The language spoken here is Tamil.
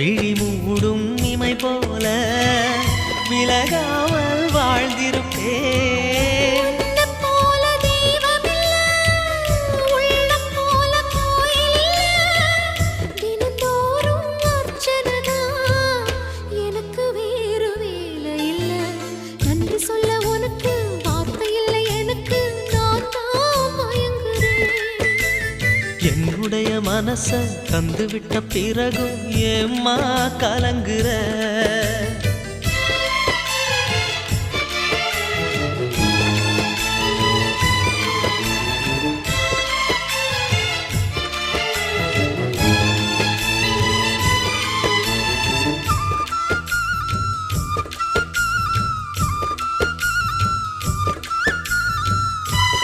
விழி மூடும் இமை போல விலகாமல் வாழ்ந்திருப்பேன். உன்னைப் போல தெய்வமில்ல, உள்ளம் போல கோயிலில்ல. தினந்தோறும் அர்ச்சனைதான், எனக்கு வேறு வேலை இல்ல. நன்றி சொல்ல உனக்கு வார்த்தை இல்லை எனக்கு, நான் தான் மயங்குறேன். என்னுடைய மனச தந்துவிட்ட பிறகும் ஏம்மா கலங்குற?